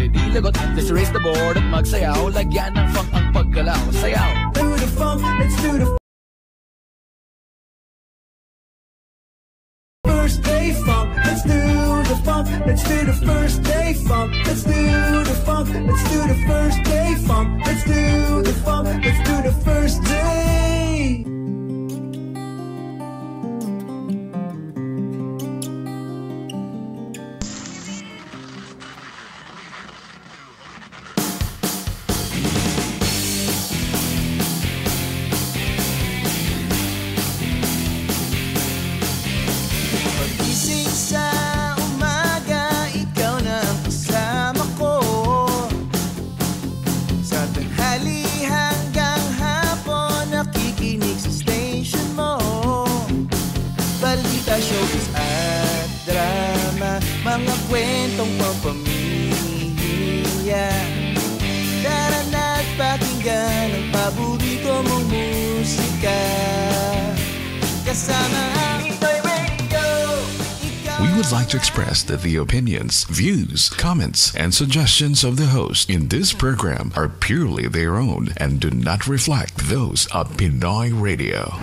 di lagot. Let's raise the board at magsayaw. Lagyan ng funk ang paggalaw. Sayaw. Do the funk, let's do the first day funk. Let's do the funk. Let's do the first day funk. Let's do the funk. Let's do the first day funk. Let's do the funk. Let's do the first day. Showbiz at drama, mga kwentong pampamilya. Tara na't pakinggan ang paborito mong musika. Kasama ang Pinoy Radio. We would like to express that the opinions, views, comments, and suggestions of the host in this program are purely their own and do not reflect those of Pinoy Radio.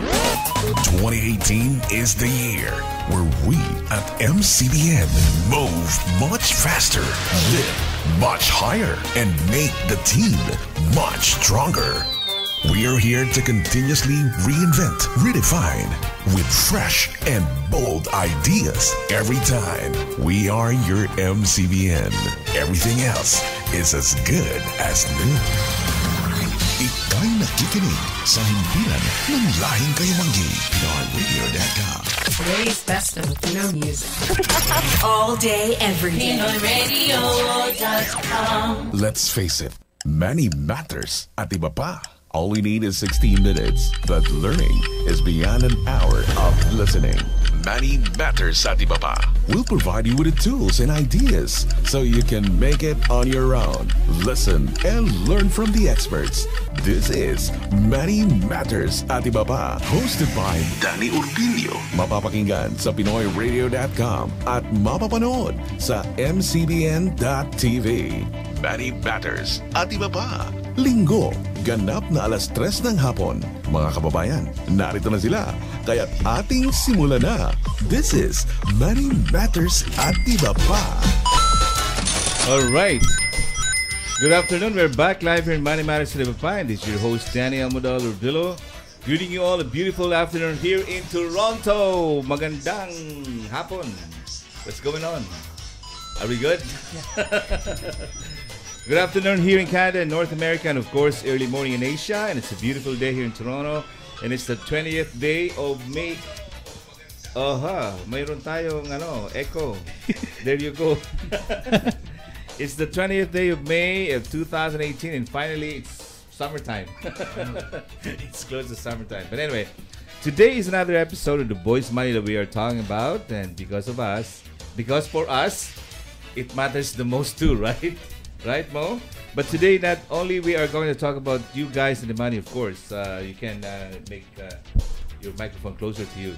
2018 is the year where we at MCBN move much faster, live much higher, and make the team much stronger. We are here to continuously reinvent, redefine, with fresh and bold ideas every time. We are your MCBN. Everything else is as good as new. Ika'y nakikinig sa himpilan ng lahing kayumanggi. PinoyRadio.com. Today's best of Filipino music. All day, every day. PinoyRadio.com. Let's face it, money matters at iba pa. All we need is 60 minutes, but learning is beyond an hour of listening. Money matters at iba pa. We'll provide you with the tools and ideas so you can make it on your own. Listen and learn from the experts. This is Money Matters at iba pa, hosted by Danny Urbilio. Mapapakinggan sa PinoyRadio.com at mapapanood sa MCBN.tv. Money Matters at iba pa. Linggo, ganap na 3:00 ng hapon. Mga kababayan, narito na sila. Kaya't ating simulan na. This is Money Matters at iba pa. All right. Good afternoon. We're back live here in Money Matters at iba pa. And this is your host, Danny Almodal Urbillo. Greeting you all a beautiful afternoon here in Toronto. Magandang hapon. What's going on? Are we good? Good afternoon here in Canada and North America, and of course early morning in Asia. And it's a beautiful day here in Toronto, and it's the 20th day of May. Mayroon tayong echo. There you go. It's the 20th day of May of 2018, and finally it's summertime. It's close to summertime. But anyway, today is another episode of The Boys Money that we are talking about, and because for us, it matters the most too, right? Right, Mo? But today, not only we are going to talk about you guys and the money, of course. You can make your microphone closer to you.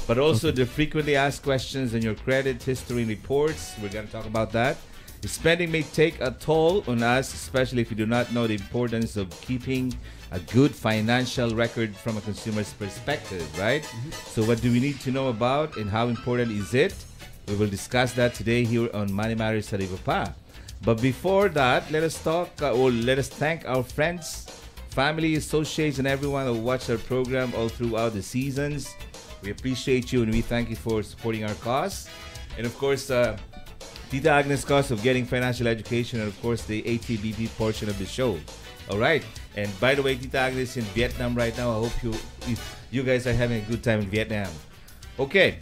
But also the frequently asked questions and your credit history reports. We're going to talk about that. The spending may take a toll on us, especially if you do not know the importance of keeping a good financial record from a consumer's perspective, right? So what do we need to know about and how important is it? We will discuss that today here on Money Matters sa Iba Pa. But before that, let us thank our friends, family, associates, and everyone who watched our program all throughout the seasons. We appreciate you and we thank you for supporting our cause. And of course, Tita Agnes' cause of getting financial education, and of course, the ATBP portion of the show. All right. And by the way, Tita Agnes in Vietnam right now. I hope you guys are having a good time in Vietnam. Okay.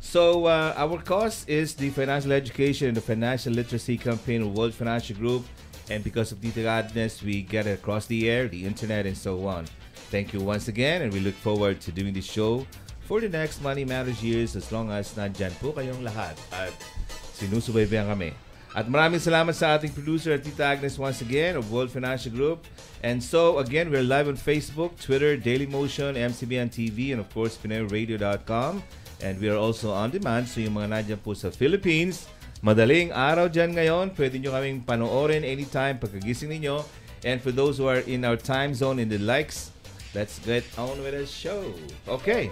So our cause is the financial education and the financial literacy campaign of World Financial Group, and because of Tita Agnes, we get it across the air, the internet, and so on. Thank you once again, and we look forward to doing this show for the next Money Matters years as long as nandyan po kayong lahat at sinusubaybayan kami. At maraming salamat sa ating producer, Tita Agnes, once again of World Financial Group. And so again, we're live on Facebook, Twitter, Dailymotion, MCBN TV, and of course PinoyRadio.com. And we are also on demand, so yung mga nandiyan po sa Philippines, Madaling araw dyan ngayon. Pwede nyo kaming panoorin anytime pagkagising ninyo. And for those who are in our time zone in the likes, let's get on with the show. Okay.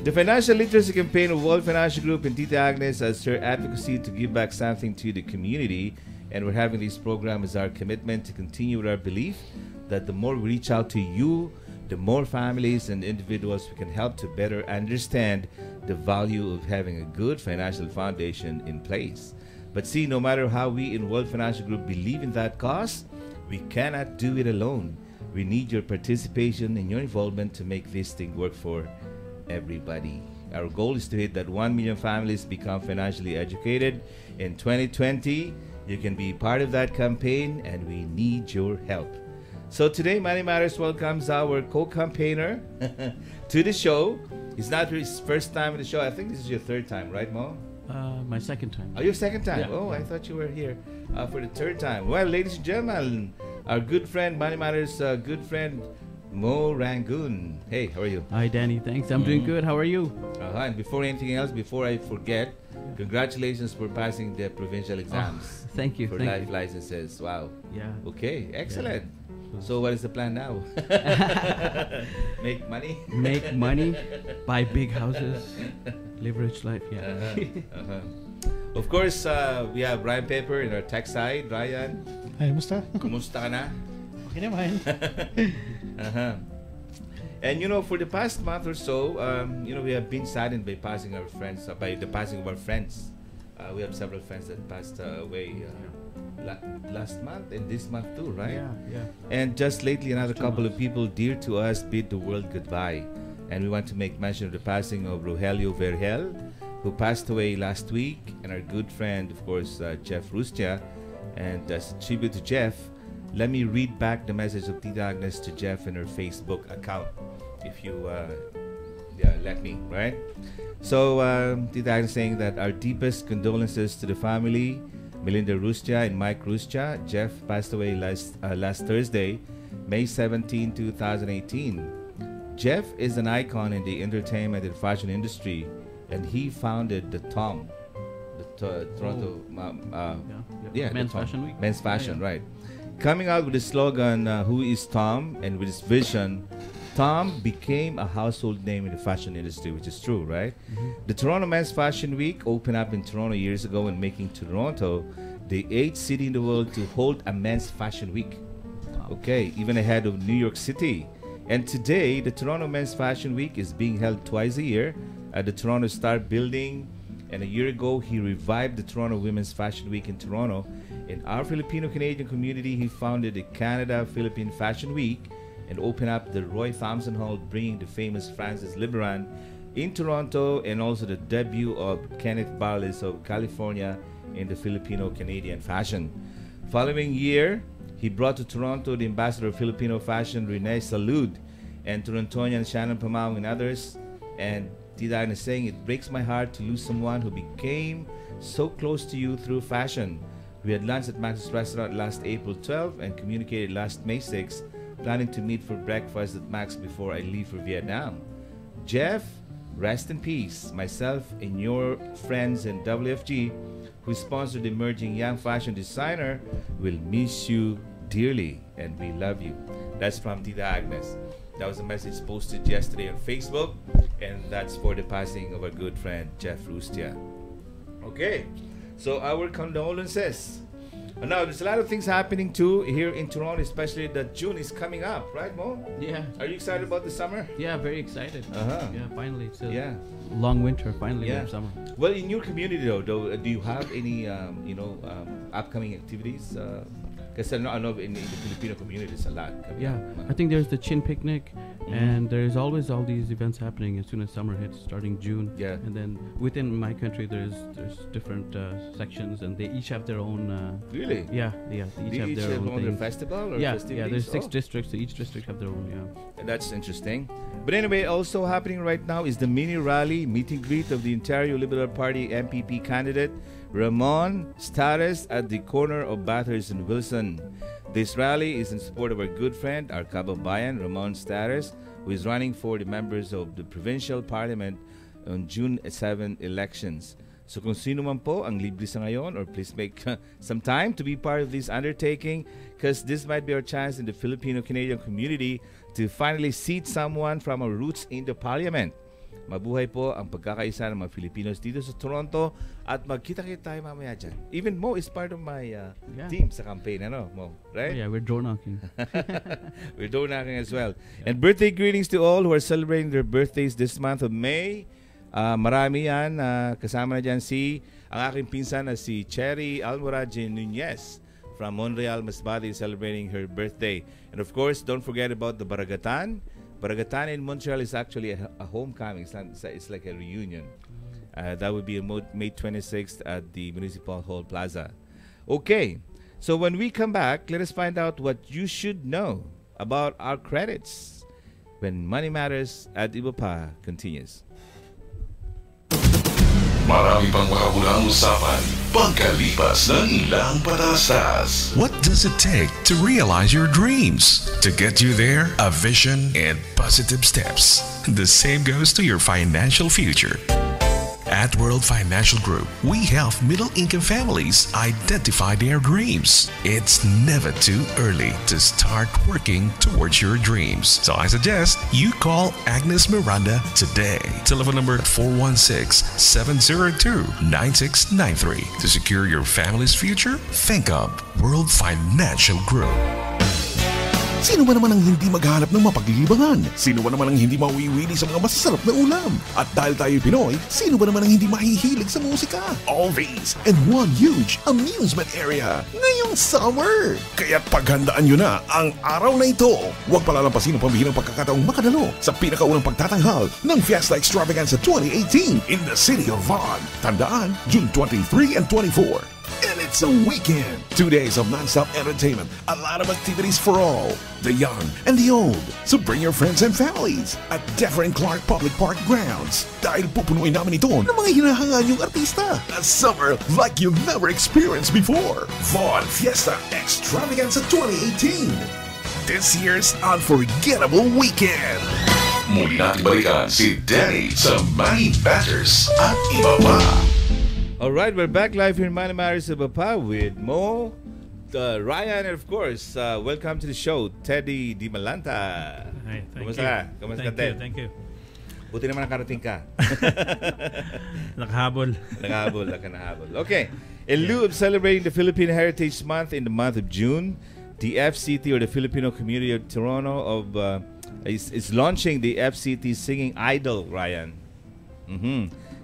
The Financial Literacy Campaign of World Financial Group and Tita Agnes as her advocacy to give back something to the community. And we're having this program as our commitment to continue with our belief that the more we reach out to you, the more families and individuals we can help to better understand the value of having a good financial foundation in place. But see, no matter how we in World Financial Group believe in that cause, we cannot do it alone. We need your participation and your involvement to make this thing work for everybody. Our goal is to hit that 1 million families become financially educated in 2020. You can be part of that campaign, and we need your help. So today, Money Matters welcomes our co-campaigner to the show. It's not his first time on the show. I think this is your third time, right, Mo? My second time. Oh, your second time? Yeah. Oh, I thought you were here for the third time. Well, ladies and gentlemen, our good friend, Money Matters' good friend, Mo Rangoon. Hey, how are you? Hi, Danny. Thanks. I'm doing good. How are you? And before anything else, before I forget, congratulations for passing the provincial exams. Thank you. For Thank life you. licenses. Wow. Yeah. Okay, excellent. So what is the plan now? Make money? Make money, buy big houses, live rich life. Yeah. Of course, we have Ryan Pepper in our tech side. Ryan, Ay, musta? kumusta ka na? Okay naman. And you know, for the past month or so, you know, we have been saddened by passing our friends, by the passing of our friends. We have several friends that passed away last month and this month too, right? Yeah. And just lately, another Two couple of months. people dear to us bid the world goodbye. And we want to make mention of the passing of Rogelio Vergel, who passed away last week, and our good friend, of course, Jeff Rustia. And as a tribute to Jeff, let me read back the message of Tita Agnes to Jeff in her Facebook account, if you let me, right? So, Tita Agnes saying that our deepest condolences to the family, Melinda Rustia and Mike Rustia. Jeff passed away last Thursday, May 17, 2018. Jeff is an icon in the entertainment and fashion industry, and he founded the TOM, the Toronto Men's the Tom. Fashion Week. Men's Fashion, right. Coming out with the slogan, Who is Tom? And with his vision, Tom became a household name in the fashion industry, which is true, right? The Toronto Men's Fashion Week opened up in Toronto years ago and making Toronto the 8th city in the world to hold a Men's Fashion Week. Okay, even ahead of New York City. And today, the Toronto Men's Fashion Week is being held twice a year at the Toronto Star Building. And a year ago, he revived the Toronto Women's Fashion Week in Toronto. In our Filipino-Canadian community, he founded the Canada-Philippine Fashion Week and opened up the Roy Thompson Hall, bringing the famous Francis Liberan in Toronto, and also the debut of Kenneth Barles of California in the Filipino-Canadian fashion. Following year, he brought to Toronto the ambassador of Filipino fashion, Rene Salud, and Torontonian Shannon Pamao and others. And Tita Agnes saying, it breaks my heart to lose someone who became so close to you through fashion. We had lunch at Max's restaurant last April 12 and communicated last May 6, planning to meet for breakfast at Max before I leave for Vietnam. Jeff, rest in peace. Myself and your friends in WFG, who sponsored the emerging young fashion designer, will miss you dearly, and we love you. That's from Tita Agnes. That was a message posted yesterday on Facebook, and that's for the passing of our good friend Jeff Rustia. Okay, so our condolences. Now, there's a lot of things happening too here in Toronto, especially that June is coming up, right, Mo? Yeah. Are you excited about the summer? Yeah, very excited. Uh-huh. Yeah, finally. It's a Yeah. long winter. Finally, we Yeah. have summer. Well, in your community though, do you have any upcoming activities? Because I know in the Filipino community there's a lot. coming Yeah, up. I think there's the Chin Picnic, and there's always all these events happening as soon as summer hits, starting June. Yeah. And then within my country, there's different sections, and they each have their own. Really? Yeah. They Do each you have each their have own on their things. festival or Yeah, festivities? there's 6 Oh. districts, so each district have their own. Yeah. That's interesting. But anyway, also happening right now is the mini rally meet and greet of the Ontario Liberal Party MPP candidate Ramon Stares at the corner of Bathurst and Wilson. This rally is in support of our good friend, our kababayan, Ramon Stares, who is running for the members of the provincial parliament on June 7 elections. So kung sino man po ang libre sa ngayon, or please make some time to be part of this undertaking, because this might be our chance in the Filipino-Canadian community to finally seat someone from our roots in the parliament. Mabuhay po ang pagkakaisa ng mga Filipinos dito sa Toronto, at magkita-kita tayo mamaya dyan. Even Mo is part of my team sa campaign, Mo, right? Yeah, we're door knocking. We're door knocking as well. And birthday greetings to all who are celebrating their birthdays this month of May. Marami yan. Kasama na dyan ang aking pinsan na si Cherry Almoraje Nunez from Montreal, Masbate, celebrating her birthday. And of course, don't forget about the Baragatan. Baragatan in Montreal is actually a homecoming. It's like a reunion. That would be on May 26th at the Municipal Hall Plaza. Okay, so when we come back, let us find out what you should know about our credits when Money Matters at Iba Pa continues. Marami pang makabulang usapan pagkalipas ng ilang patastas. What does it take to realize your dreams? To get you there, a vision and positive steps. The same goes to your financial future. At World Financial Group, we help middle-income families identify their dreams. It's never too early to start working towards your dreams. So I suggest you call Agnes Miranda today. Telephone number 416-702-9693. To secure your family's future, think of World Financial Group. Sino ba naman ang hindi maghanap ng mapaglilibangan? Sino ba naman ang hindi mawiwili sa mga masasarap na ulam? At dahil tayo Pinoy, sino ba naman ang hindi mahihilig sa musika? All these in one huge amusement area ngayong summer. Kaya't paghandaan nyo na ang araw na ito. Huwag palalampasin ang pambihirang pagkakataong makadalo sa pinakaunang pagtatanghal ng Fiesta Extravaganza 2018 in the city of Vaughan. Tandaan, June 23 and 24. And it's a weekend. 2 days of non-stop entertainment. A lot of activities for all, the young and the old. So bring your friends and families at Dufferin Clark Public Park Grounds. Dahil pupunuin namin ito ng mga hinahangaan yung artista. A summer like you've never experienced before. Vaughan Fiesta Extravaganza 2018. This year's unforgettable weekend. Muli natin balikan si Danny sa Money Matters at Iba Pa. Alright, we're back live here in Money Matters at Iba Pa with Mo, Ryan, and of course, welcome to the show, Teddy Di Malanta. Hi, thank Kumusta you. ka? Kumusta ka, Ted? Thank you. Buti naman nakarating ka. Nakahabol. Nakahabol. Okay. In lieu of celebrating the Philippine Heritage Month in the month of June, the FCT, or the Filipino Community of Toronto, is launching the FCT Singing Idol, Ryan.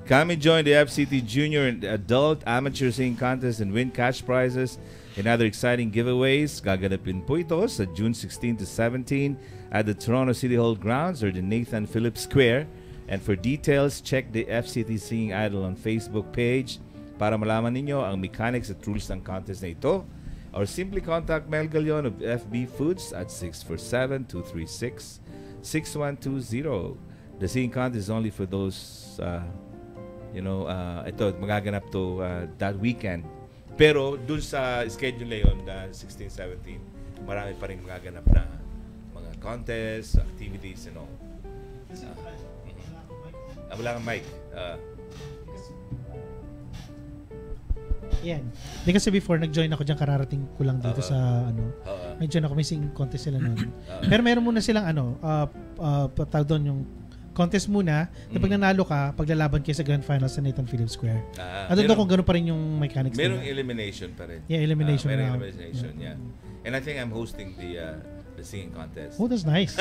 Come and join the FCT Junior and Adult Amateur Singing Contest and win cash prizes and other exciting giveaways. Gaganapin po ito sa June 16 to 17 at the Toronto City Hall grounds or the Nathan Phillips Square. And for details, check the FCT Singing Idol on Facebook page para malaman ninyo ang mechanics at rules ng contest na ito. Or simply contact Mel Galion of FB Foods at 647-236-6120. The singing contest is only for those ito magaganap to that weekend. Pero dun sa schedule na yun, 16-17, marami pa rin magaganap na mga contests, activities, and all. Wala kang mic. Yan. Di kasi before, nag-join ako dyan, kararating ko lang dito sa nag-join ako, may singing contest sila noon. Pero meron muna silang tawag doon yung contest muna, na pag nanalo ka, paglalaban kayo sa Grand Finals sa Nathan Phillips Square. I don't know kung gano'n pa rin yung mechanics. Merong elimination pa rin. Yeah, elimination. Merong elimination, yeah. And I think I'm hosting the singing contest. Oh, that's nice.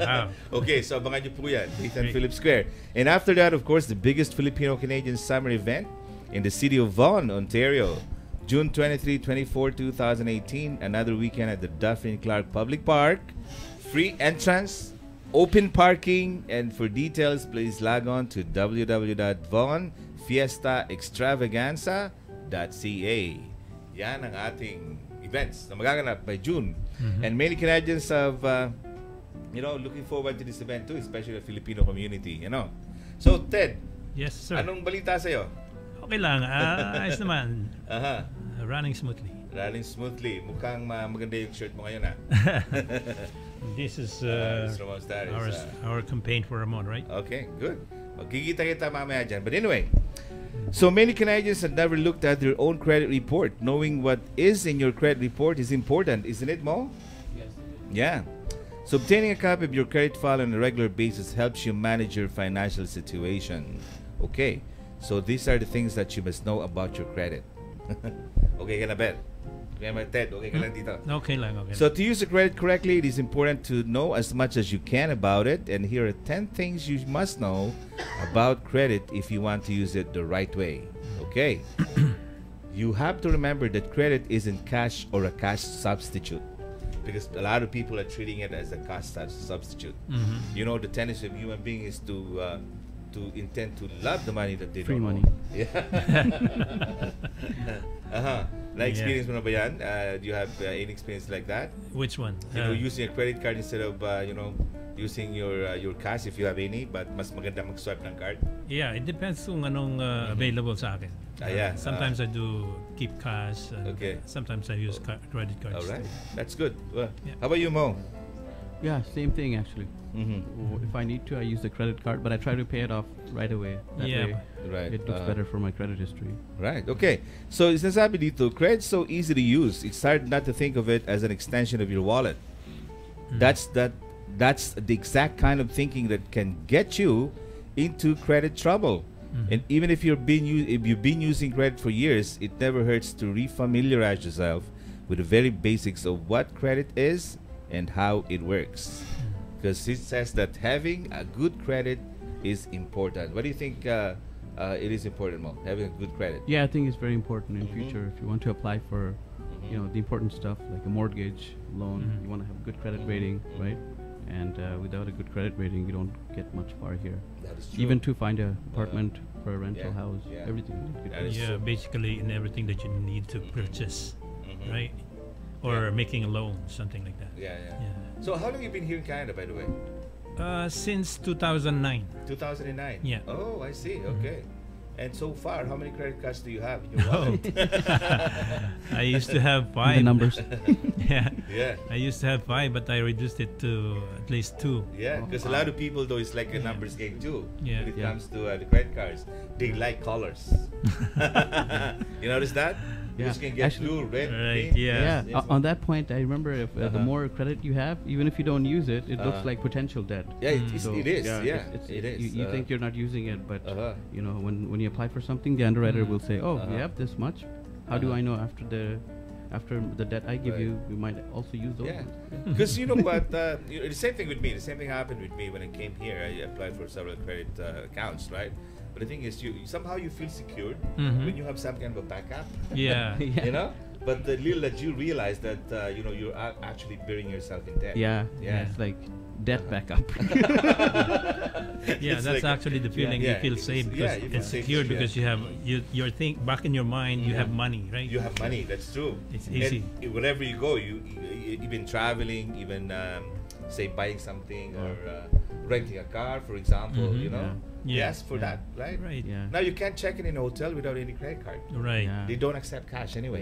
Wow. Okay, so abangan niyo po yan, Nathan Phillips Square. And after that, of course, the biggest Filipino-Canadian summer event in the city of Vaughan, Ontario. June 23, 24, 2018, another weekend at the Dufferin Clark Public Park. Free entrance, open parking, and for details, please log on to www.vaughanfiestaextravaganza.ca. Yan ang ating events na magaganap by June. And many Canadians have, looking forward to this event too, especially the Filipino community, So, Ted, Yes, sir. anong balita sa'yo? Okay lang. Ayos naman. Running smoothly. Running smoothly. Mukhang maganda yung shirt mo ngayon, This is Ramon Staris, our campaign for Ramon, right? Okay, good. Kikita kita mamaya dyan. But anyway, so many Canadians have never looked at their own credit report. Knowing what is in your credit report is important, isn't it, Mo? Yes. Yeah. So obtaining a copy of your credit file on a regular basis helps you manage your financial situation. Okay. So these are the things that you must know about your credit. Okay ka na, Bet? Okay, Ted, okay ka lang dito. Okay lang, okay. So to use the credit correctly, it is important to know as much as you can about it. And here are 10 things you must know about credit if you want to use it the right way. Okay. You have to remember that credit isn't cash or a cash substitute, because a lot of people are treating it as a cash substitute. You know, the tendency of human being is to intend to love the money that they Free don't money. own. Yeah. Na-experience mo na ba yan? Do you have any experience like that? Which one? You know, using a credit card instead of using your cash if you have any, but mas maganda mag-swipe ng card? Yeah, it depends kung anong available sa akin. Yeah. Sometimes I do keep cash. Okay. Sometimes I use credit cards. All right. too. That's good. Well, Yeah. How about you, Mo? Yeah, same thing actually. Mm-hmm. If I need to, I use the credit card, but I try to pay it off right away. That Yeah. way, Right. it looks better for my credit history. Right. Okay. So sinasabi dito, credit's so easy to use. It's hard not to think of it as an extension of your wallet. That's the exact kind of thinking that can get you into credit trouble. And even if you've been using credit for years, it never hurts to refamiliarize yourself with the very basics of what credit is and how it works. Because it says that having a good credit is important. What do you think it is important, Mo? Having a good credit? Yeah, I think it's very important in future if you want to apply for, the important stuff like a mortgage loan. You want to have a good credit rating, right? And without a good credit rating, you don't get much far here. That is true. Even to find a apartment for a rental yeah, house, yeah. everything. You need good That credit. is Yeah, true. basically in everything that you need to purchase, right? Or making a loan, something like that. Yeah, yeah. Yeah. So how long have you been here in Canada, by the way? Since 2009. 2009? Yeah. Oh, I see. Okay. And so far, how many credit cards do you have in your wallet? I used to have The 5. numbers. Yeah. Yeah. I used to have 5, but I reduced it to at least 2. Yeah, because a lot of people, though, it's like a numbers game too. Yeah. When it Yeah. comes to the credit cards, they like colors. You notice that? Yeah. You can get Actually- blue, red, Right, green. yeah. Yeah, on that point, I remember if the more credit you have, even if you don't use it, it looks Uh-huh. like potential debt. Yeah, it is. So, It is. yeah, Yeah, it's- it is. You think you're not using it, but Uh-huh. when you apply for something, the underwriter will say, "Oh, Uh-huh. you have this much. How do I know after the debt I give Right. you, you might also use those?" Yeah, ones?" because the same thing with me. The same thing happened with me when I came here. I applied for several credit accounts, right? But the thing is, you somehow you feel secured when you have some kind of a backup. Yeah. Yeah. You know, but the little that you realize that you're actually burying yourself in debt. Yeah, Yeah. it's like debt backup. Yeah, It's that's like- actually the feeling. yeah, You feel it's- safe yeah, because you feel it's safe, secure yeah. because you have you're think back in your mind you Yeah. have money, right? You have money. That's true. It's And easy. wherever you go, you even traveling, even say buying something or renting a car, for example. You know, Yeah. yes, for that, right? Right. Yeah. Now you can't check in a hotel without any credit card. Right. Yeah. They don't accept cash anyway.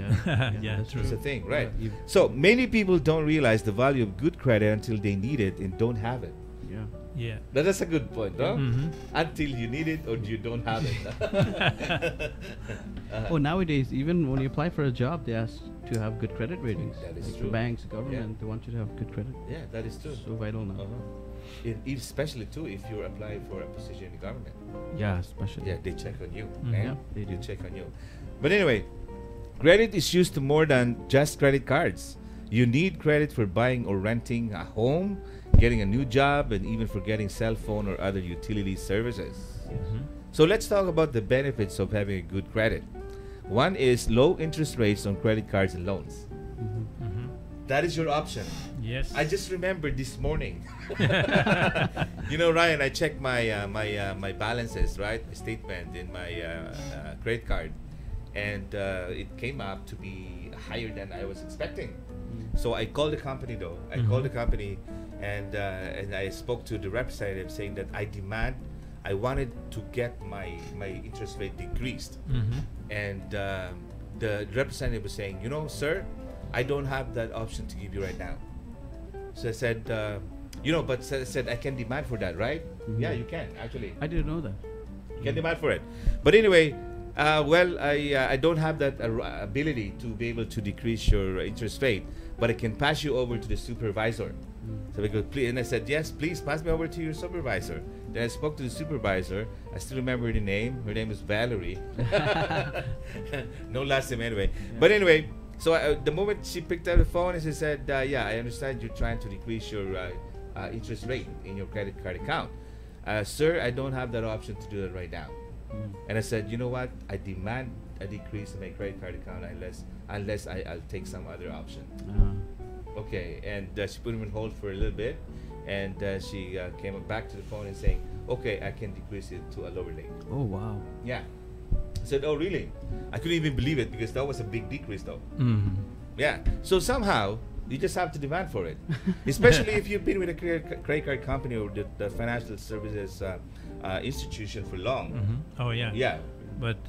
Yeah, that's true. That's the thing, right? you- So many people don't realize the value of good credit until they need it and don't have it. Yeah. Yeah. That's a good point, huh? Mhm. Until you need it or you don't have it. Oh, nowadays, even when you apply for a job, they ask to have good credit ratings. That is Like true. Banks, government, they want you to have good credit. Yeah, that is true. So vital now. Especially too if you're applying for a position in the government. Yeah, especially. Yeah, they check on you. Mhm. eh? Yeah, they do. check on you. But anyway, credit is used to more than just credit cards. You need credit for buying or renting a home, getting a new job, and even for getting cell phone or other utility services. So let's talk about the benefits of having a good credit. One is low interest rates on credit cards and loans. That is your option. Yes. I just remembered this morning. Ryan, I checked my balances, right? My statement in my credit card, and it came up to be higher than I was expecting. So I called the company, though. I called the company, and I spoke to the representative saying that I wanted to get my interest rate decreased. And the representative was saying, sir, I don't have that option to give you right now. So I said, but I said I can demand for that, right? Yeah, you can actually. I didn't know that. You can demand for it. But anyway, I don't have that ability to be able to decrease your interest rate, but I can pass you over to the supervisor. So we go, please, and I said, yes, please pass me over to your supervisor. Then I spoke to the supervisor. I still remember the name. Her name is Valerie. No last name anyway. But anyway, so the moment she picked up the phone and she said, yeah, I understand you're trying to decrease your interest rate in your credit card account. Sir, I don't have that option to do it right now. And I said, you know what? I demand a decrease in my credit card account unless I'll take some other option. Okay, and she put him on hold for a little bit, and she came back to the phone and saying, okay, I can decrease it to a lower rate. Oh, wow. Yeah. I said, oh, really? I couldn't even believe it because that was a big decrease, though. Yeah. So somehow, you just have to demand for it. Especially if you've been with a credit card company or the financial services institution for long. Oh, yeah. Yeah. But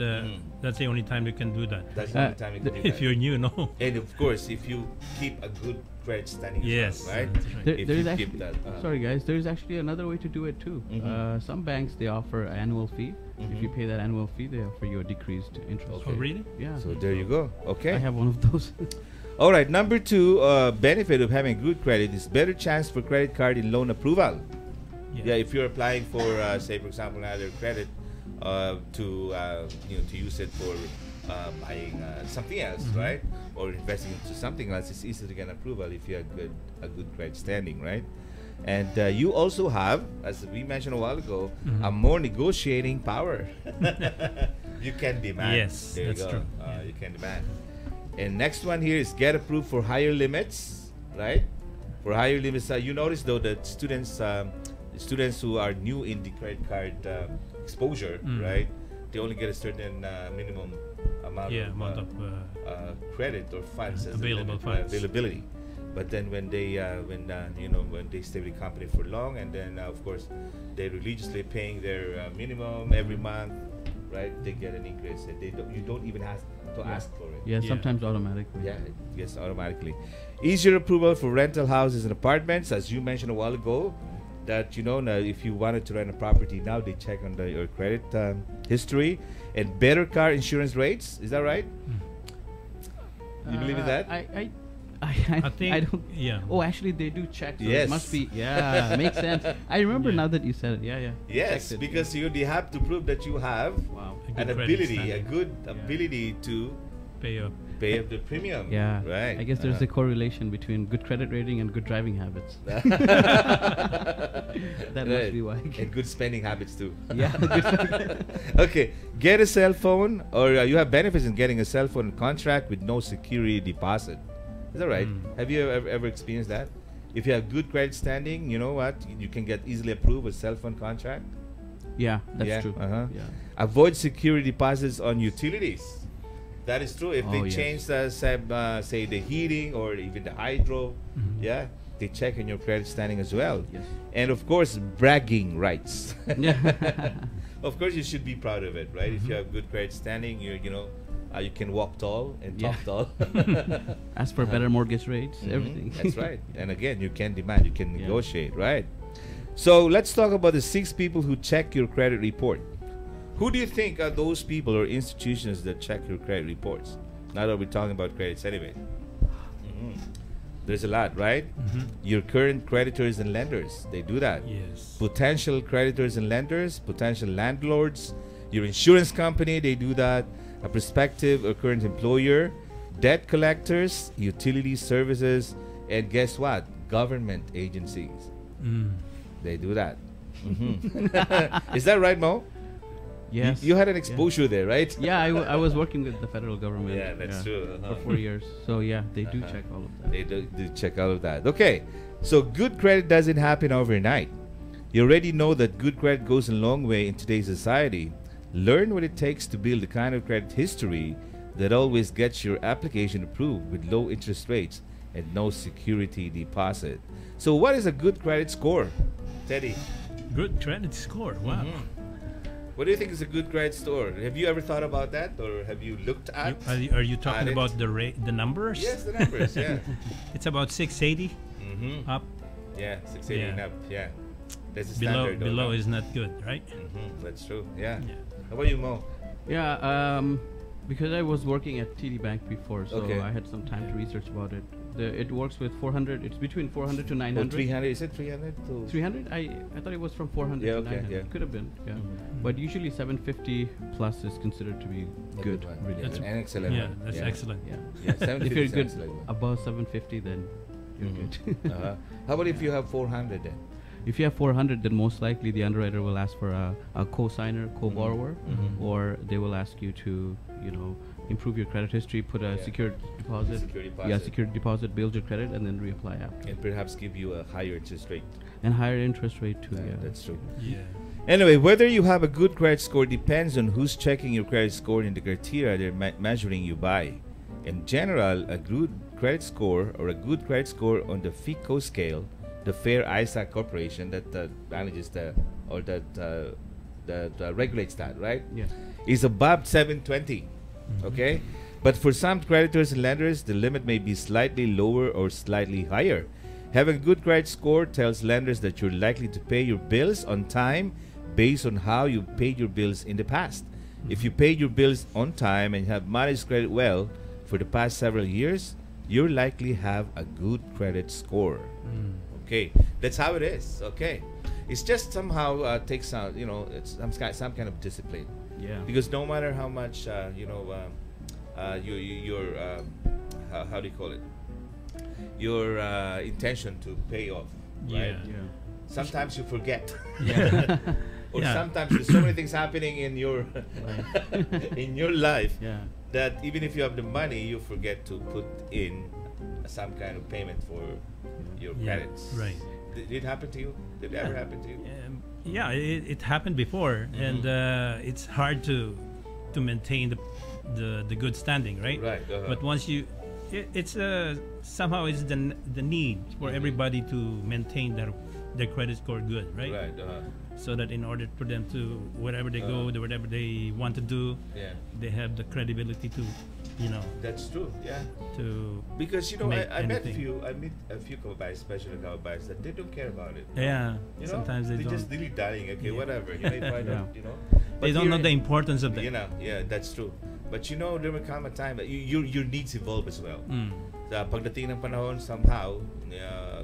that's the only time you can do that. That's the only time you can do that. If you're new, no. And of course, if you keep a good credit standing, yes, as well, right? That's right. If There you is keep actually, that, sorry guys, there's actually another way to do it too. Some banks, they offer an annual fee. If you pay that annual fee, they offer you a decreased interest Okay. Oh, really? Yeah. So there you go. Okay. I have one of those. All right. Number 2 benefit of having good credit is better chance for credit card and loan approval. Yeah. If you're applying for, say, for example, another credit to use it for buying something else, right? Or investing into something else, it's easy to get approval if you have a good credit standing, right? And you also have, as we mentioned a while ago, a more negotiating power. You can demand. Yes, there that's you go. true. You can demand. And next one here is get approved for higher limits, right? For higher limits, you notice though that students who are new in the credit card exposure, right? They only get a certain minimum amount of credit or funds as available funds. Availability. But then when they when they stay with the company for long, and then of course they're religiously paying their minimum every month, right? They get an increase, and you don't even have to ask for it. Yeah, sometimes automatically. Yeah, it gets automatically. Easier approval for rental houses and apartments, as you mentioned a while ago. That now if you wanted to rent a property now, they check on your credit history, and better car insurance rates. Is that right? You believe in that? I think I don't. Yeah. Oh, actually, they do check. So Yes. It must be. Yeah, makes sense. I remember now that you said it. Yeah. Yes, Checked it. because they have to prove that you have Wow. A an good credit ability, a standing. good ability to Pay up. pay up the premium. Yeah. Right. I guess there's a correlation between good credit rating and good driving habits. That must be why. And good spending habits too. Yeah. Good Okay, get a cell phone, or you have benefits in getting a cell phone contract with no security deposit. Is that right? Have you ever experienced that? If you have good credit standing, you know what? You can get easily approved a cell phone contract. Yeah, that's Yeah, true. uh-huh. Yeah. Avoid security deposits on utilities. That is true. If they yes. change say the heating or even the hydro, yeah, they check on your credit standing as well. Yes. And of course, bragging rights. Yeah. Of course, you should be proud of it, right? If you have good credit standing, you can walk tall and talk tall. Ask for better mortgage rates, everything. That's right. And again, you can demand, you can negotiate, right? So let's talk about the 6 people who check your credit report. Who do you think are those people or institutions that check your credit reports? Now that we're talking about credits anyway. There's a lot, right? Your current creditors and lenders, they do that. Yes. Potential creditors and lenders, potential landlords, your insurance company, they do that. A prospective or current employer, debt collectors, utility services, and guess what? Government agencies. They do that. Is that right, Mo? Yes. You had an exposure there, right? Yeah, I was working with the federal government. Yeah, that's true. For 4 years. So yeah, they do check all of that. They do check all of that. Okay, so good credit doesn't happen overnight. You already know that good credit goes a long way in today's society. Learn what it takes to build the kind of credit history that always gets your application approved with low interest rates and no security deposit. So what is a good credit score, Teddy? Good credit score. Wow. What do you think is a good credit score? Have you ever thought about that, or have you looked at? Are you talking it? about the numbers? Yes, the numbers. Yeah. It's about 680 up. Yeah, 680 and Yeah. up. Yeah. That's the below standard. below is not good, right? That's true. Yeah. Yeah. How about you, Mo? Yeah, because I was working at TD Bank before, so Okay. I had some time to research about it. It works with 400. It's between 400 to 900. 300. Is it 300 to 300? I thought it was from 400 Yeah, to okay, 900. yeah. Could have been, yeah. But usually 750 plus is considered to be A good. one. Really That's good. An excellent Yeah, one. that's yeah. excellent. Yeah. Yeah, 750 If you're is good excellent one. above 750, then you're good. How about if you have 400 then? If you have 400, then most likely the underwriter will ask for a co-signer, co-borrower, or they will ask you to, improve your credit history, put a Yeah. secured deposit. Security Yeah, deposit. secured deposit, build your credit, and then reapply after. And perhaps give you a higher interest rate. And higher interest rate too. Yeah, That's true. Yeah. Anyway, whether you have a good credit score depends on who's checking your credit score and the criteria they're measuring you by. In general, a good credit score or a good credit score on the FICO scale, the Fair Isaac Corporation that manages that regulates that, right? Yeah. Is above 720. Okay? But for some creditors and lenders, the limit may be slightly lower or slightly higher. Having a good credit score tells lenders that you're likely to pay your bills on time based on how you paid your bills in the past. If you paid your bills on time and have managed credit well for the past several years, you'll likely have a good credit score. Okay, that's how it is. Okay, it's just somehow takes out, it's some kind of discipline. Yeah. Because no matter how much your how do you call it? Your intention to pay off, right? Yeah. Sometimes you forget. Yeah. Or Yeah. sometimes there's so many things happening in your in your life Yeah. that even if you have the money, you forget to put in some kind of payment for your Yeah, credits. right. Did it happen to you? Did it ever happen to you? Yeah, it happened before, and it's hard to maintain the good standing, right? Right. But once you, it's somehow it's the need for everybody to maintain their credit score good, right? Right. So that in order for them to wherever they go, whatever they want to do, Yeah. they have the credibility to, That's true. Yeah. to Because make I met anything. a few kababayas, especially kababayas, that they don't care about it. Yeah. You know? Sometimes they don't. just dilly dallying. Okay, Yeah. whatever. You may find out. They But don't know here- the importance of that. Yeah, that's true. But there will come a time that your needs evolve as well. Sa pagdating ng panahon, somehow,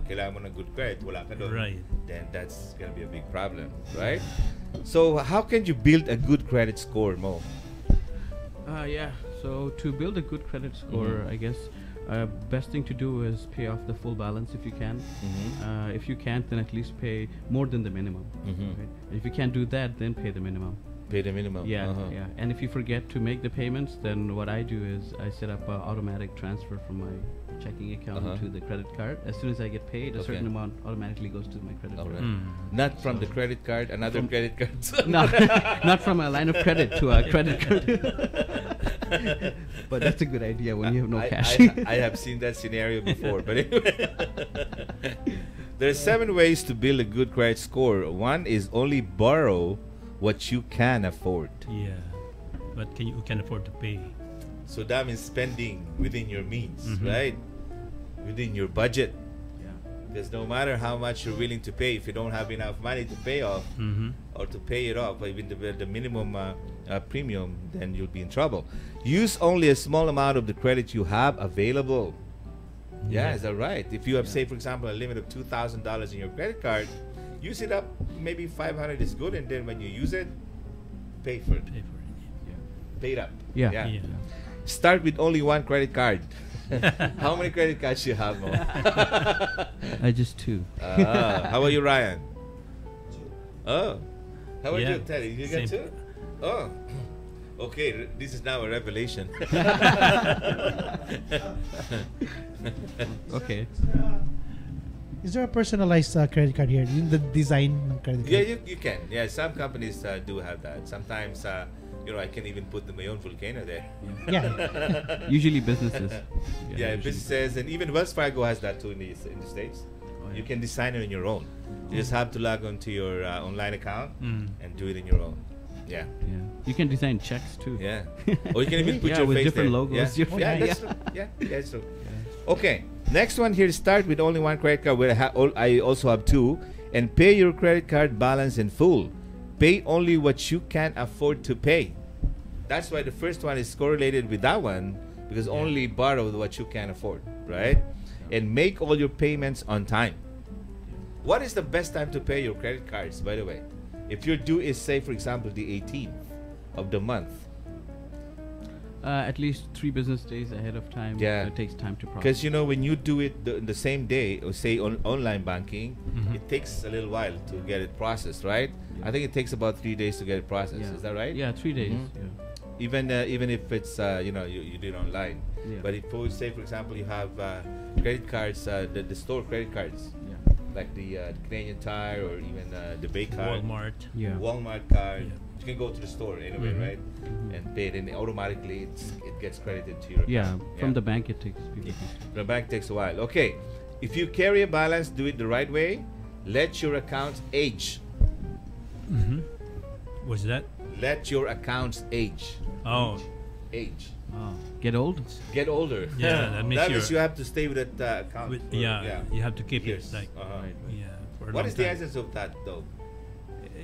kailangan mo ng good credit, wala ka doon. Right. Then that's gonna be a big problem, right? So how can you build a good credit score, Mo? Yeah. So to build a good credit score, I guess best thing to do is pay off the full balance if you can. If you can't, then at least pay more than the minimum. Right? If you can't do that, then pay the minimum. Pay the minimum. Yeah, yeah. And if you forget to make the payments, then what I do is I set up an automatic transfer from my checking account to the credit card. As soon as I get paid, a Okay. certain amount automatically goes to my credit All card. right. Not from the credit card, another credit card. No, not from a line of credit to a credit card. But that's a good idea when you have no cash. I have seen that scenario before, but anyway. There are 7 ways to build a good credit score. One is only borrow what you can afford. Yeah. But you can afford to pay. So that means spending within your means, Mhm. right? Within your budget. Yeah. Because no matter how much you're willing to pay, if you don't have enough money to pay off or to pay it off, even the minimum premium, then you'll be in trouble. Use only a small amount of the credit you have available. Yeah, is that right? If you have, say, for example, a limit of $2,000 in your credit card, use it up. Maybe 500 is good, and then when you use it, pay for it. Pay for it. Pay it up. Yeah. Yeah. Start with only one credit card. How many credit cards you have, Mo? Just 2. How about you, Ryan? Oh. How about Yeah, you, Teddy? You got same. 2? Oh. Okay, this is now a revelation. Okay. Is there a personalized credit card here? Yung the design ng credit card? Yeah, you can. Yeah, some companies do have that. Sometimes, I can even put my own volcano there. Yeah. Usually businesses. Yeah, usually. businesses, and even Wells Fargo has that too in the States. Oh, yeah. You can design it on your own. You just have to log on to your online account Mm. and do it in your own. Yeah. Yeah. You can design checks too. Yeah. Or you can even put Yeah, your with face different there. logos. Yeah, Your yeah, face. that's true. Yeah, that's true. Okay. Next one here. Start with only one credit card. Where I also have 2, and pay your credit card balance in full. Pay only what you can afford to pay. That's why the first one is correlated with that one, because only borrow what you can afford, right? And make all your payments on time. What is the best time to pay your credit cards, by the way? If your due is, say, for example, the 18th of the month. At least 3 business days ahead of time. Yeah. It takes time to process. Because, you know, when you do it the same day, or say on online banking, it takes a little while to get it processed, right? I think it takes about 3 days to get it processed. Yeah. Is that right? Yeah, 3 days. Mhm. Yeah. Even if it's you know, you do it online. Yeah. But if say for example you have credit cards, the store credit cards, Yeah. like the Canadian Tire or even the Bay card, Walmart. Yeah. Walmart card, Yeah. you can go to the store anyway, Mhm. right? And pay it, and automatically it gets credited to your Yeah, account. from the bank it takes. The bank takes a while. Okay, if you carry a balance, do it the right way. Let your accounts age. What's that? Let your accounts age. Oh, Age. Get old? Get older. Yeah, that means that means you're- you have to stay with that account. with, for, you have to keep years. it like yeah. For a What long is the time. essence of that, though?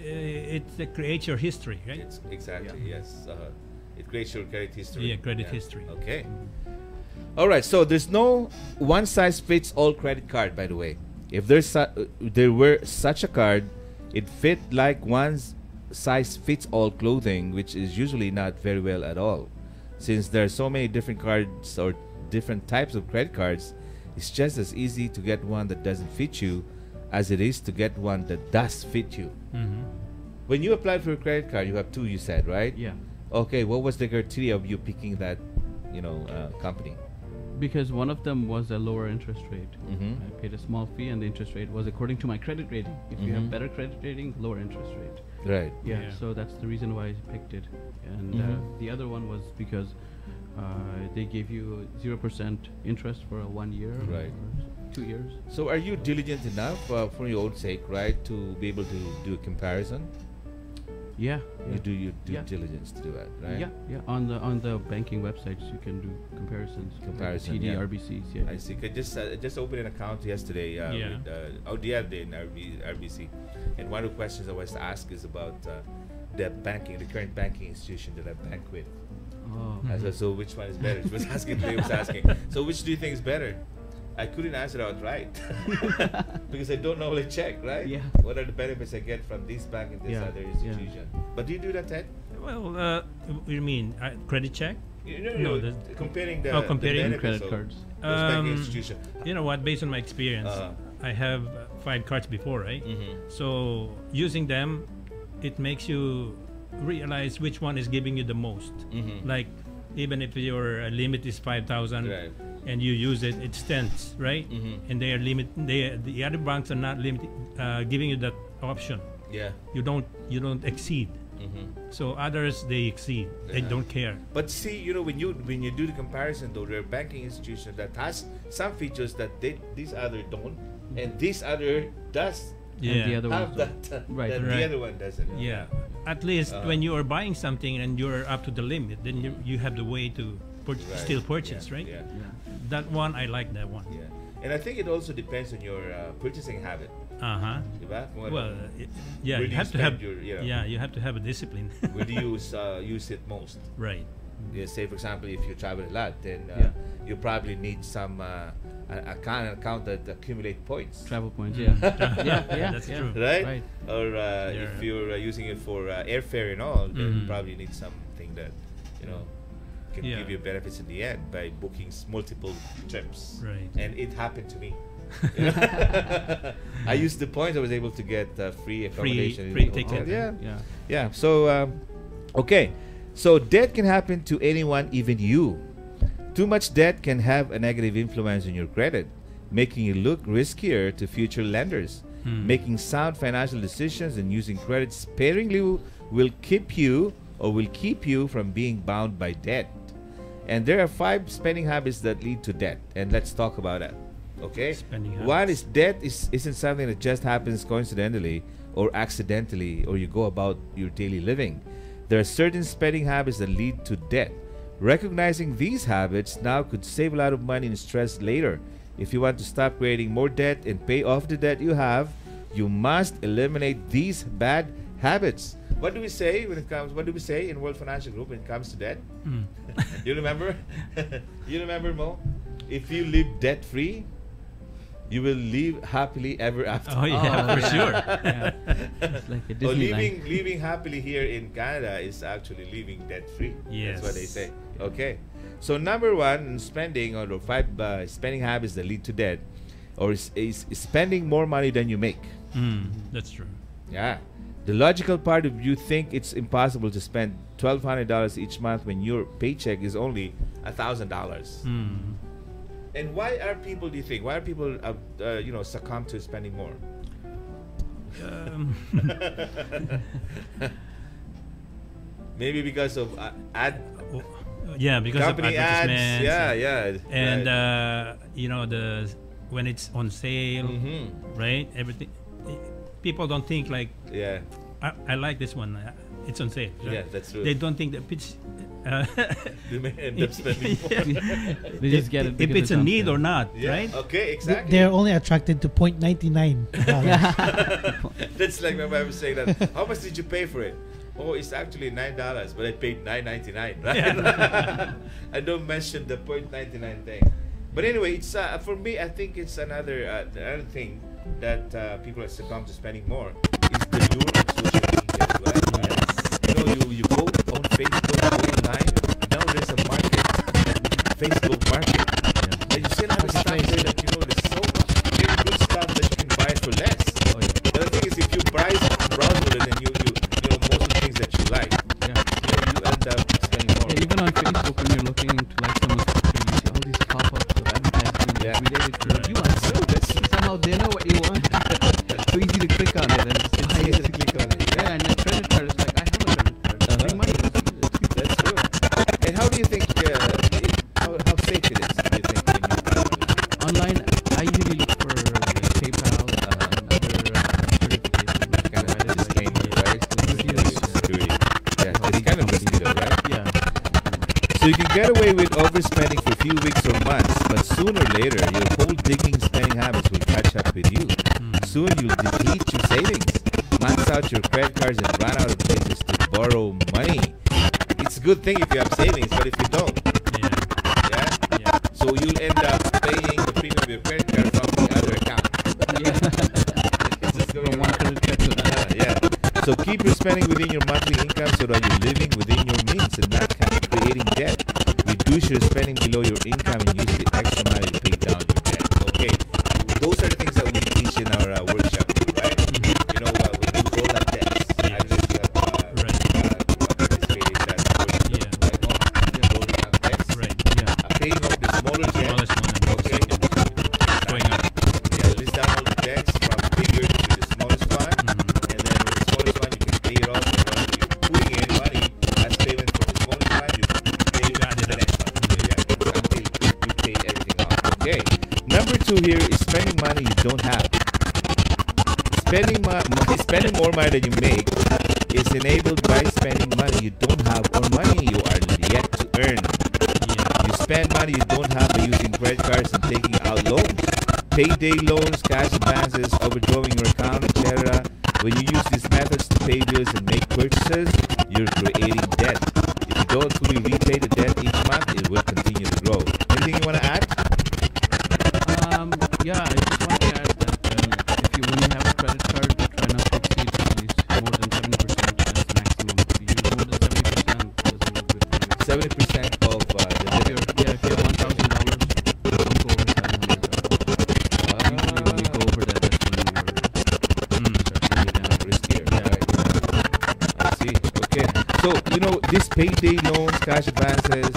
It creates your history, right? It's exactly yes. It creates your credit history. Yeah, credit history. Okay. All right. So there's no one size fits all credit card, by the way. If there were such a card, it fit like one size fits all clothing, which is usually not very well at all. Since there are so many different cards or different types of credit cards, it's just as easy to get one that doesn't fit you as it is to get one that does fit you. When you applied for a credit card, you have 2, you said, right? Yeah. Okay, what was the criteria of you picking that, company? Because one of them was a lower interest rate. Mhm. I paid a small fee, and the interest rate was according to my credit rating. If you Mhm. have better credit rating, lower interest rate. Right. Yeah, Yeah. so that's the reason why I picked it. And Mhm. the other one was because they gave you 0% interest for 1 year Right. or 2 years. So are you diligent enough for your own sake, right, to be able to do a comparison? Yeah. You do your due Yeah. diligence to do that, right? Yeah, yeah. On the banking websites, you can do comparisons. like Comparison, TD, yeah. RBCs. Yeah. I see. I just opened an account yesterday. Yeah. With, the other day in RBC, and one of the questions I was asked is about the current banking institution that I bank with. Oh. I said, so which one is better? She was asking. They was asking. So which do you think is better? I couldn't answer outright because I don't normally check, right? Yeah. What are the benefits I get from this bank and this Yeah, other yeah. institution? But do you do that, Ted? Well, what do you mean? Credit check? No, the- comparing the comparing the benefits credit of cards. those banking institution. You know what? Based on my experience, I have 5 cards before, right? So using them, it makes you realize which one is giving you the most. Like even if your limit is 5,000 Right. and you use it, it stands, right? And they are the other banks are not giving you that option. Yeah. You don't exceed. So others they exceed. They Yeah. don't care. But see, when you do the comparison, though, there are banking institutions that has some features that these other don't, and this other does Yeah. And the other have ones that, don't. Right. that Right. the other one doesn't. Yeah. At least Uh-huh. when you are buying something and you're up to the limit, then you have the way to Right. still purchase, Yeah, right? Yeah. That one, I like that one. Yeah. And I think it also depends on your purchasing habit. Diba? Well, yeah, Where you do have to have spend you have to have a discipline. where do you use it most? Right. Yeah, say for example, if you travel a lot, then Yeah. you probably need some an account that accumulate points, Travel points. Yeah. yeah. That's yeah. true. right? Right. Or if you're using it for airfare and all, then you Mhm. probably need something that can Yeah. give you benefits in the end by booking multiple trips. Right. And it happened to me. I used the points. I was able to get free accommodation. in free the hotel. ticket. Yeah. Yeah. Yeah. So, okay. So debt can happen to anyone, even you. Too much debt can have a negative influence on your credit, making you look riskier to future lenders. Making sound financial decisions and using credit sparingly will keep you from being bound by debt. And there are 5 spending habits that lead to debt, and let's talk about that. Okay? Spending One habits. is debt isn't something that just happens coincidentally or accidentally, or you go about your daily living. There are certain spending habits that lead to debt. Recognizing these habits now could save a lot of money and stress later. If you want to stop creating more debt and pay off the debt you have, You must eliminate these bad habits. What do we say when it comes? What do we say in World Financial Group when it comes to debt? You remember? You remember, Mo? If you live debt free, you will live happily ever after. Oh yeah, for sure. Yeah. It's like a Oh, Disneyland. living happily here in Canada is actually living debt free. Yes. That's what they say. Okay. So number one, spending or five spending habits that lead to debt, or is spending more money than you make. That's true. Yeah. The logical part of you think it's impossible to spend $1,200 each month when your paycheck is only $1,000. And why are people? Do you think? Why are people, succumb to spending more? Maybe because of Yeah, because company of ads. advertisements. Yeah. And right. when it's on sale, right? Everything. People don't think like, Yeah. I like this one. It's on sale. Right? Yeah, that's true. They don't think that it's. You may end up spending more. They just get it if because it's a on need sale. or not, Yeah. right? Okay. Exactly. They're only attracted to $0.99. That's like my wife was saying that. How much did you pay for it? Oh, it's actually $9, but I paid $9.99. Right? I don't mention the $0.99 thing. But anyway, it's for me. I think it's another thing that people are succumb to spending more is the lure of social media. Right? You go on Facebook, go online. Now there's a market, Facebook market. And you see a lot of stuff there that there's so much very good stuff that you can buy for less. The other thing is if you browse with it and you most of the things that you like, you end up spending more. Yeah, even on Facebook, when you're looking to like someone's picture, you see all these pop-ups of advertisements related to what you want. Somehow they know what you want. So easy to click on it and it's easy to click on it. Yeah, and a credit card is like, I have a credit card. Bring money. That's true. And how do you think how safe it is? Do you think when you buy Online, I usually look for PayPal and other certifications. kind of disclaimer, right? Security. Yeah, it's kind of risky though, right? Yeah. So you can get away with overspending for a few weeks or months, but sooner or later, your whole digging spending habits will catch up with you. Soon you'll deplete your savings, max out your credit cards, and run out of places to borrow money. It's a good thing if you have savings, but if you don't, yeah? So you'll end up paying the premium of your credit card from the other account. It's just going From one around. credit card to another. Yeah. So keep your spending within your monthly income so that you're living within your means and not creating debt. Reduce your spending below your income and use the extra money to pay down your debt. Okay, those are the things that we teach in our workshop, right? When you roll up debts. I just participated in that workshop. Rolling up debts. Right. Paying off the smaller debt. Smallest one and Okay. going up. Yeah, list down all the debts from bigger to the smallest one, and then with the smallest one you can pay it off. And when you're putting in money as payment for the smallest one, you pay the next one. Yeah, until you pay everything off. Okay. Number 2 here is spending money you don't have. Spending more money than you make is enabled by spending money you don't have or money you are yet to earn. You spend money you don't have by using credit cards and taking out loans. Payday loans, cash advances, overdrawing your account, etc. When you use these methods to pay bills and make purchases, you're creating debt. If you don't fully repay the debt each month, it will continue to grow. Anything you want to add? Yeah, I just want to add that when you have a credit card, try not to exceed at least more than 70% as maximum. If you use more than 70%, there's a little bit of 70% of the limit. if you have $1,000, don't go over $700. Usually when you go over that, that's when you're starting to get Riskier. I see. Okay. So, this payday loans, cash advances,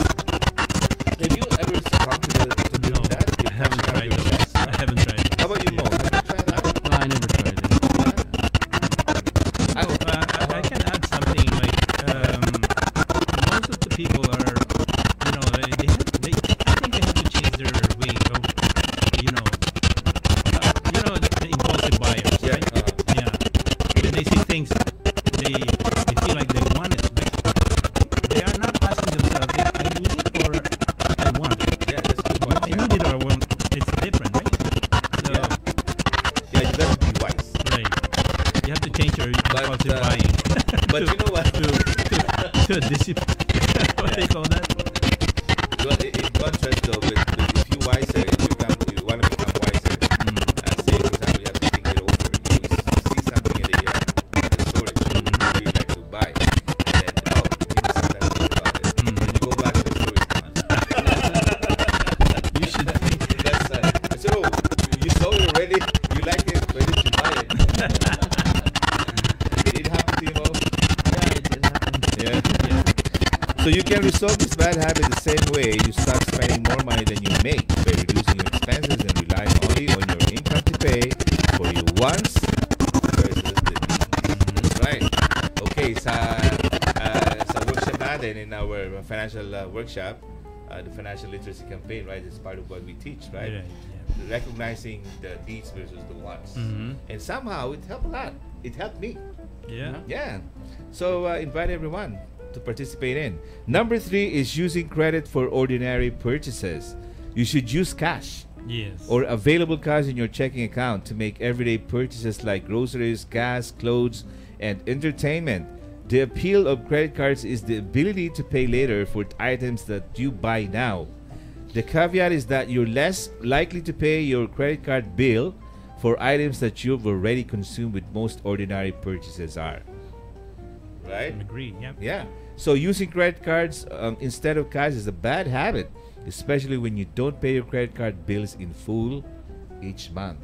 have you ever succumbed to doing No, that? I haven't tried it. I haven't tried it. How about you, Mo? Have you tried that? No, I never tried it. I can add something like most of the people are, I think they have to change their way of, the impulsive buyers, Yeah. right? When they see things, they feel like they want it. Like, they are not asking themselves, So you can resolve this bad habit the same way you stop spending more money than you make by reducing your expenses and relying only on your income to pay for your wants versus the needs. That's right. Okay, sa workshop natin in our financial workshop, the financial literacy campaign, right? It's part of what we teach, right? Recognizing the needs versus the wants. And somehow it helped a lot. It helped me. Yeah. So invite everyone to participate in. Number 3 is using credit for ordinary purchases. You should use cash. Yes. Or available cash in your checking account to make everyday purchases like groceries, gas, clothes, and entertainment. The appeal of credit cards is the ability to pay later for items that you buy now. The caveat is that you're less likely to pay your credit card bill for items that you've already consumed with most ordinary purchases are. Right? Agreed, yeah. Yeah. So using credit cards instead of cash is a bad habit, especially when you don't pay your credit card bills in full each month.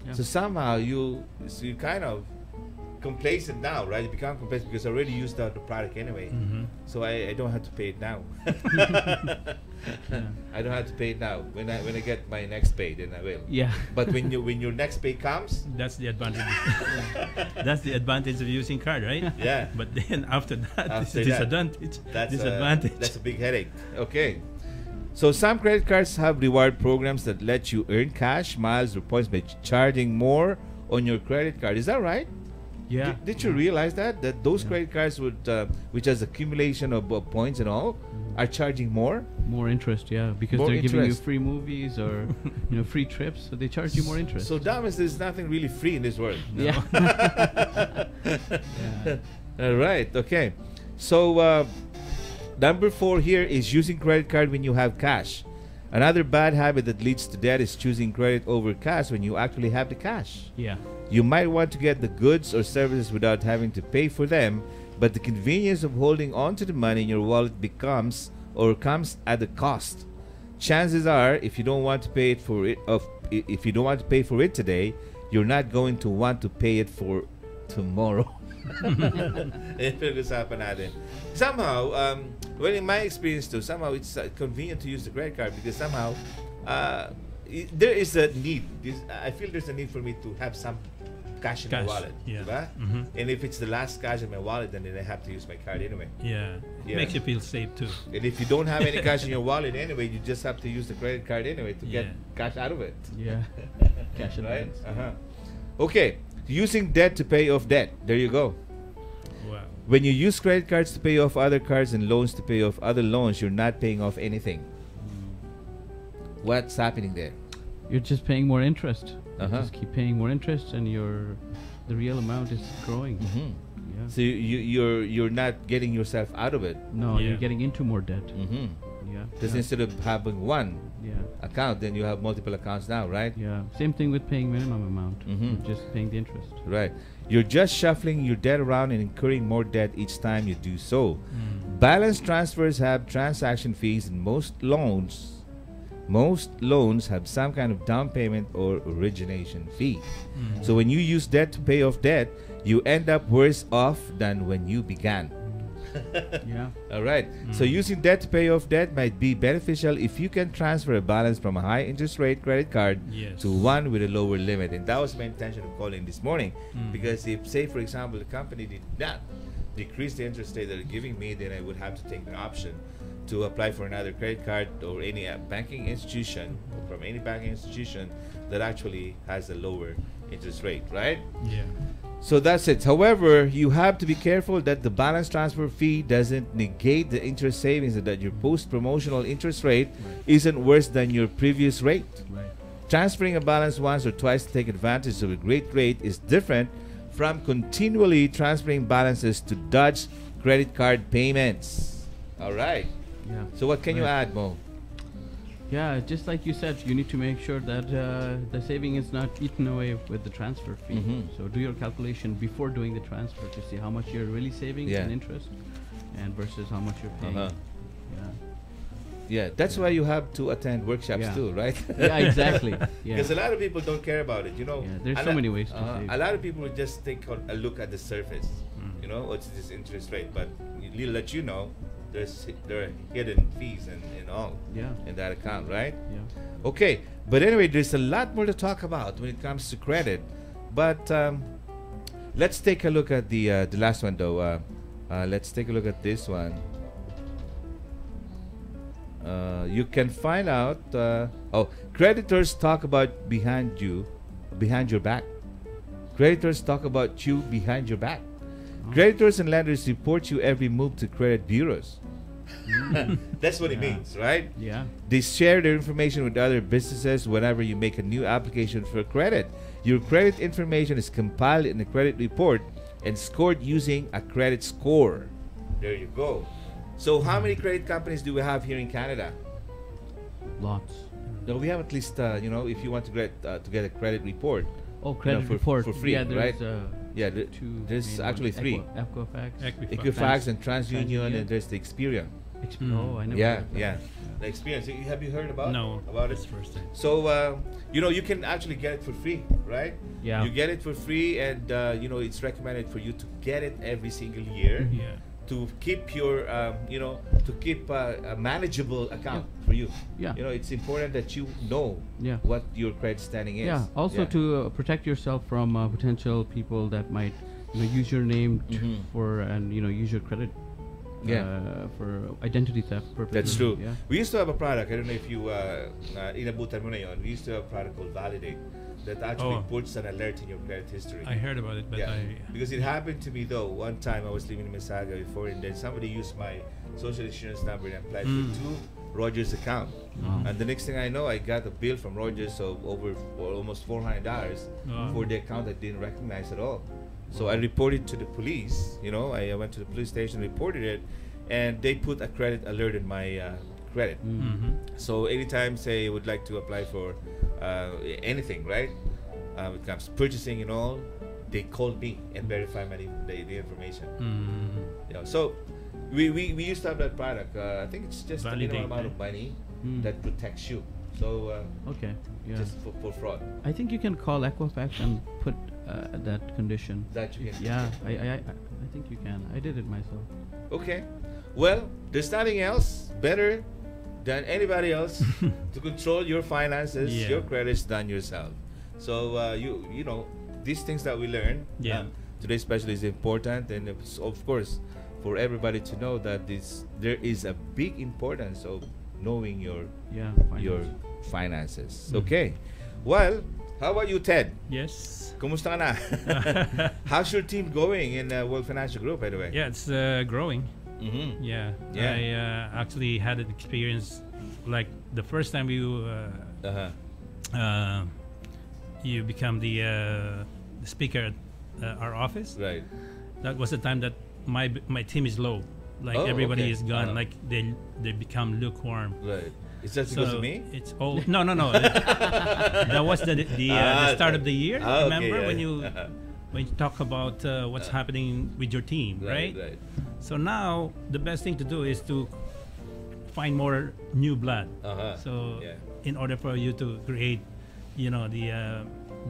Yeah. So somehow you kind of complacent now, right? You become complacent because I already used the product anyway. So I don't have to pay it now. I don't have to pay it now. When I get my next pay, then I will. Yeah. But when your next pay comes, that's the advantage. That's the advantage of using card, right? Yeah. But then after that, After it's disadvantage. Disadvantage. That's a big headache. Okay. So some credit cards have reward programs that let you earn cash, miles, or points by charging more on your credit card. Is that right? Yeah. Did you realize that those credit cards would, which has accumulation of points and all, are charging more? More interest, yeah, because More they're giving you interest. free movies or free trips, so they charge you more interest. So dumb is there's nothing really free in this world. No? Yeah. All right. Okay. So number 4 here is using credit card when you have cash. Another bad habit that leads to debt is choosing credit over cash when you actually have the cash. Yeah. You might want to get the goods or services without having to pay for them, but the convenience of holding on to the money in your wallet comes at a cost. Chances are, if you don't want to pay for it today, you're not going to want to pay it for tomorrow. Somehow, well, in my experience too, somehow it's convenient to use the credit card because somehow there is a need. I feel there's a need for me to have some cash in my wallet. Yeah. Diba? And if it's the last cash in my wallet, then I have to use my card anyway. Yeah. Yeah. Makes you feel safe too. And if you don't have any cash in your wallet anyway, you just have to use the credit card anyway to get cash out of it. Yeah. Cash Right? advance. Okay. Using debt to pay off debt. There you go. Wow. When you use credit cards to pay off other cards and loans to pay off other loans, you're not paying off anything. What's happening there? You're just paying more interest. You Uh-huh. just keep paying more interest, and the real amount is growing. Yeah. So you're not getting yourself out of it. No, Yeah. you're getting into more debt. Yeah. Because instead of having one Yeah. account, then you have multiple accounts now, right? Yeah. Same thing with paying minimum amount. Mhm. You're just paying the interest. Right. You're just shuffling your debt around and incurring more debt each time you do so. Balance transfers have transaction fees, and most loans have some kind of down payment or origination fee. So when you use debt to pay off debt, you end up worse off than when you began. Yeah. All right. So using debt to pay off debt might be beneficial if you can transfer a balance from a high interest rate credit card Yes. to one with a lower limit. And that was my intention of calling this morning. Because if, say, for example, the company did not decrease the interest rate they're giving me, then I would have to take the option to apply for another credit card or any banking institution, or from any banking institution that actually has a lower interest rate, right? Yeah. So that's it. However, you have to be careful that the balance transfer fee doesn't negate the interest savings, and that your post-promotional interest rate isn't worse than your previous rate. Right. Transferring a balance once or twice to take advantage of a great rate is different from continually transferring balances to dodge credit card payments. All right. Yeah. So what can you add, Mo? Yeah, just like you said, you need to make sure that the saving is not eaten away with the transfer fee. So do your calculation before doing the transfer to see how much you're really saving in interest, and versus how much you're paying. Yeah, that's why you have to attend workshops too, right? Yeah, exactly. Yeah. Because a lot of people don't care about it, Yeah, there's so many ways to save. A lot of people will just take a look at the surface, what's this interest rate, but little that you know, there are hidden fees and all Yeah. in that account, right? Yeah. Okay, but anyway, there's a lot more to talk about when it comes to credit. But let's take a look at the last one, though. Let's take a look at this one. You can find out. Creditors talk about behind your back. Creditors talk about you behind your back. Creditors and lenders report you every move to credit bureaus. That's what it means, right? Yeah. They share their information with other businesses whenever you make a new application for credit. Your credit information is compiled in a credit report and scored using a credit score. There you go. So how many credit companies do we have here in Canada? Lots. No, we have at least, if you want to get a credit report. Oh, credit for report for free, yeah, there's, right? Yeah, there's main actually ones. three. Equifax. Equifax and TransUnion, TransUnion. and there's the Experian. Oh, I never. Yeah, heard of that. yeah. The Experian. So have you heard about About it? it's first time. So you can actually get it for free, right? Yeah. You get it for free, and it's recommended for you to get it every single year Yeah. to keep your a manageable account for you. Yeah. It's important that you know Yeah. what your credit standing is. Yeah. Also to protect yourself from potential people that might use your name for and use your credit. For identity theft purposes. That's true. Yeah. We used to have a product. I don't know if you inabutan mo na yun. We used to have a product called Validate that actually puts an alert in your credit history. I heard about it, but because it happened to me though. One time I was living in Mississauga before, and then somebody used my social insurance number and applied for Rogers account. And the next thing I know, I got a bill from Rogers of almost $400 for the account I didn't recognize at all. So I reported to the police. I went to the police station, reported it, and they put a credit alert in my credit. So anytime, say, you would like to apply for anything, right? It comes purchasing and all, they call me and verify the information. So we used to have that product. I think it's just a minimum amount of money that protects you. So Okay. Yeah. just for fraud. I think you can call Equifax and put that condition. That you can. Yeah. I think you can. I did it myself. Okay. Well, there's nothing else better than anybody else to control your finances, your credits than yourself. So these things that we learn today especially is important, and it's, of course, for everybody to know that there is a big importance of knowing your finances. Okay. Well, how about you, Ted? Yes. Kumusta ka na? How's your team going in World Financial Group, by the way? Yeah, it's growing. Yeah. I actually had an experience like the first time you become the speaker at our office. Right. That was the time that my team is low. Like everybody is gone. Like they become lukewarm. Right. Is that because of me? It's all no. That was the start of the year. Remember when you talk about what's happening with your team, right? Right. So now the best thing to do is to find more new blood. So in order for you to create,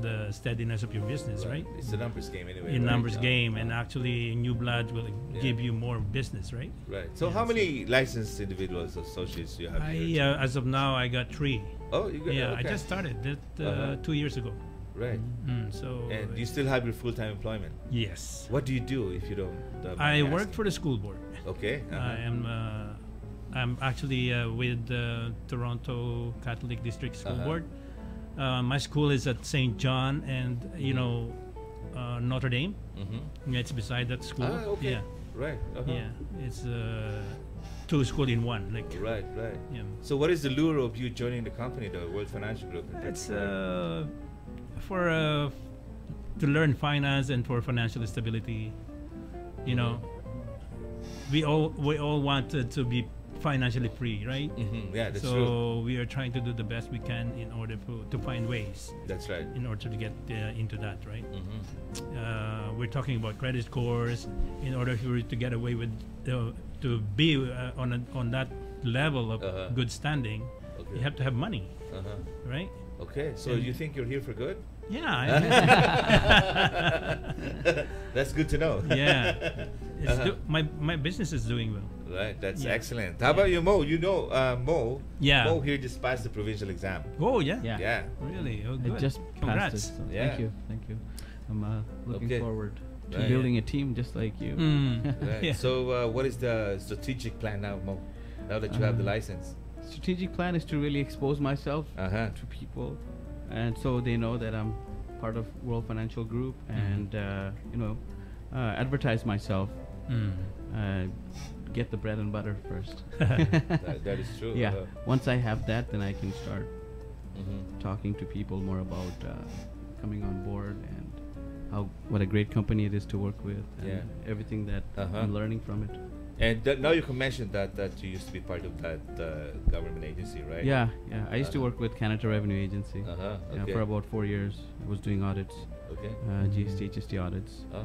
the steadiness of your business, right? It's a numbers game anyway. In numbers game, and actually new blood will give you more business, right? Right. So how many licensed individuals, associates do you have? As of now, I got 3. Oh, you got I just started that 2 years ago. Right. So. And you still have your full-time employment? Yes. What do you do if you don't? I work for the school board. Okay. I'm actually with the Toronto Catholic District School Board. My school is at St. John and Notre Dame. It's beside that school. Okay. Yeah. Right. Yeah. It's 2 schools in one. Like. Right. Yeah. So what is the lure of you joining the company, the World Financial Group? It's for to learn finance and for financial stability. We all want to be financially free, right? Yeah, that's true. So we are trying to do the best we can in order to find ways. That's right. In order to get into that, right? We're talking about credit scores. In order for you to get away with to be on that level of good standing, Okay. You have to have money, Uh-huh. right? Okay, so And- you think you're here for good? Yeah. That's good to know. Yeah. My business is doing well. Right, that's Yeah. excellent. How about you, Mo? You know, Mo. Yeah. Mo here just passed the provincial exam. Oh yeah. Yeah. Yeah. Really? Oh, I good. just Congrats. passed it. So Yeah. Thank you. I'm looking Okay. forward to Right. building a team just like you. Right. Yeah. So, what is the strategic plan now, Mo? Now that you have the license. Strategic plan is to really expose myself Uh-huh. to people, and so they know that I'm part of World Financial Group, and advertise myself. Get the bread and butter first. That is true. Yeah. Once I have that, then I can start Mhm. talking to people more about coming on board and what a great company it is to work with, and Yeah. everything that Uh-huh. I'm learning from it. And now you can mention that you used to be part of that government agency, right? Yeah. I used to work with Canada Revenue Agency. Uh-huh. Yeah, Okay. for about 4 years. I was doing audits, Okay. GST, HST audits. Oh.